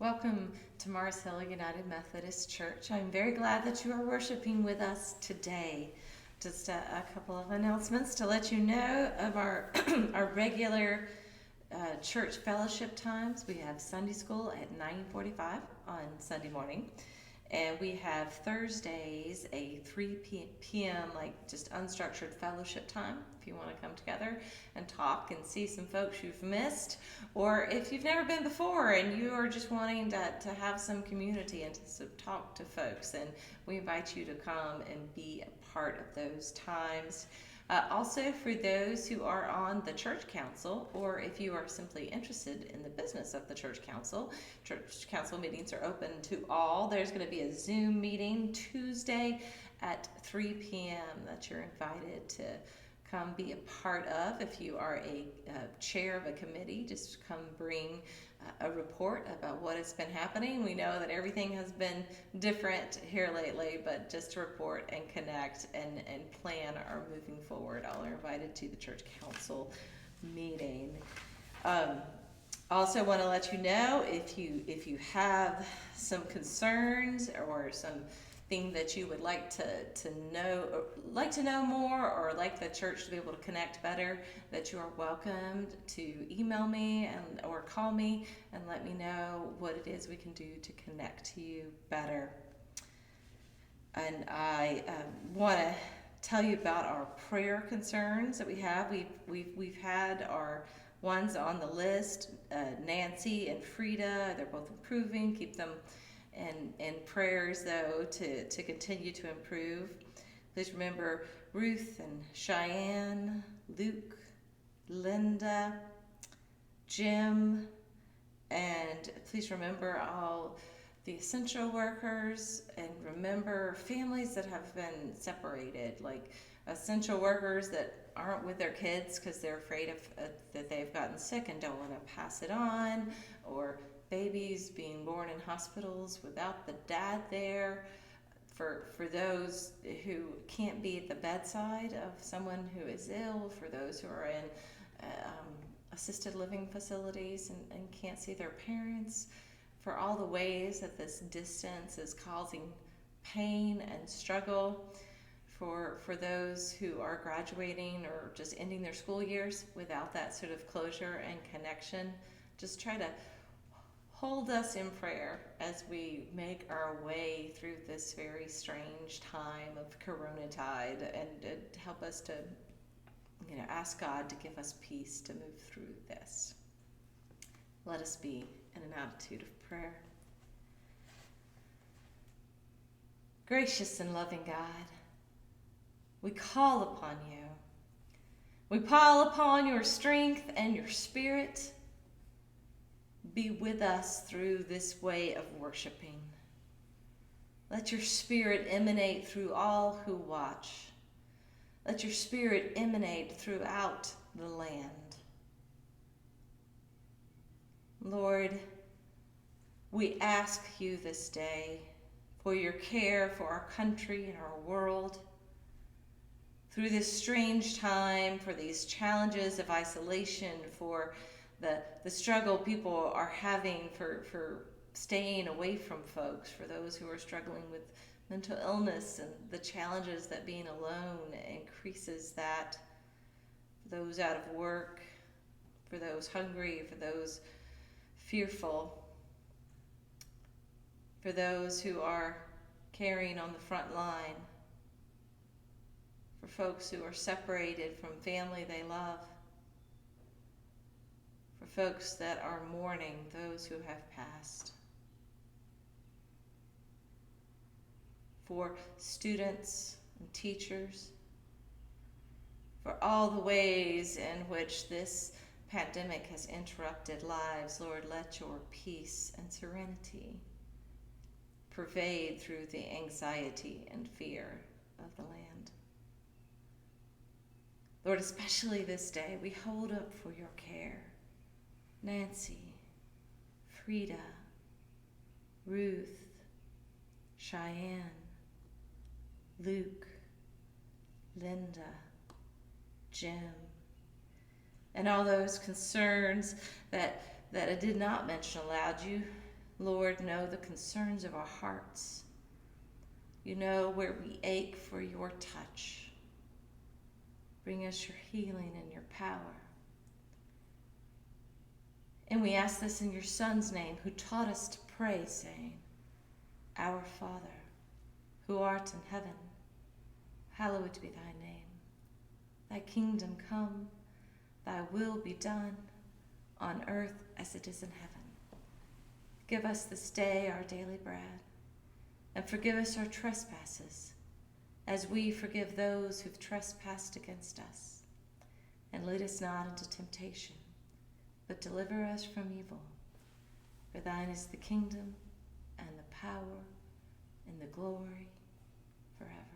Welcome to Mars Hill United Methodist Church. I'm very glad that you are worshiping with us today. Just a couple of announcements to let you know of our our regular church fellowship times. We have Sunday school at 9:45 on Sunday morning. And we have Thursdays a 3 p.m. like just unstructured fellowship time if you want to come together and talk and see some folks you've missed, or if you've never been before and you are just wanting to have some community and to talk to folks, and we invite you to come and be a part of those times. Also, for those who are on the church council, or if you are simply interested in the business of the church council meetings are open to all. There's going to be a Zoom meeting Tuesday at 3 p.m. that you're invited to come be a part of. If you are a chair of a committee, just come bring a report about what has been happening. We know that everything has been different here lately, but just to report and connect and plan our moving forward. All are invited to the church council meeting. Also want to let you know if you have some concerns or something that you would like to know more, or like the church to be able to connect better, that you are welcomed to email me or call me and let me know what it is we can do to connect to you better. And I want to tell you about our prayer concerns that we have. We've had our ones on the list, Nancy and Frida. They're both improving. Keep them in prayers, though, to continue to improve. Please remember Ruth and Cheyenne, Luke, Linda, Jim, and please remember all the essential workers, and remember families that have been separated, like essential workers that aren't with their kids because they're afraid of that they've gotten sick and don't want to pass it on, or babies being born in hospitals without the dad there. For those who can't be at the bedside of someone who is ill, for those who are in assisted living facilities and can't see their parents, for all the ways that this distance is causing pain and struggle, for those who are graduating or just ending their school years without that sort of closure and connection. Just try to hold us in prayer as we make our way through this very strange time of Coronatide, and help us to ask God to give us peace to move through this. Let us be in an attitude of prayer. Gracious and loving God, we call upon you. We call upon your strength and your spirit. Be with us through this way of worshiping. Let your spirit emanate through all who watch. Let your spirit emanate throughout the land. Lord, we ask you this day for your care for our country and our world. Through this strange time, for these challenges of isolation, for the struggle people are having for staying away from folks, for those who are struggling with mental illness and the challenges that being alone increases that, for those out of work, for those hungry, for those fearful, for those who are caring on the front line, for folks who are separated from family they love, for folks that are mourning those who have passed, for students and teachers, for all the ways in which this pandemic has interrupted lives. Lord, let your peace and serenity pervade through the anxiety and fear of the land. Lord, especially this day, we hold up for your care Nancy, Frida, Ruth, Cheyenne, Luke, Linda, Jim, and all those concerns that I did not mention aloud. You Lord, know the concerns of our hearts. You know where we ache for your touch. Bring us your healing and your power. And we ask this in your Son's name, who taught us to pray, saying, Our Father, who art in heaven, hallowed be thy name. Thy kingdom come, thy will be done, on earth as it is in heaven. Give us this day our daily bread, and forgive us our trespasses, as we forgive those who've trespassed against us. And lead us not into temptation, but deliver us from evil. For thine is the kingdom, and the power, and the glory, forever.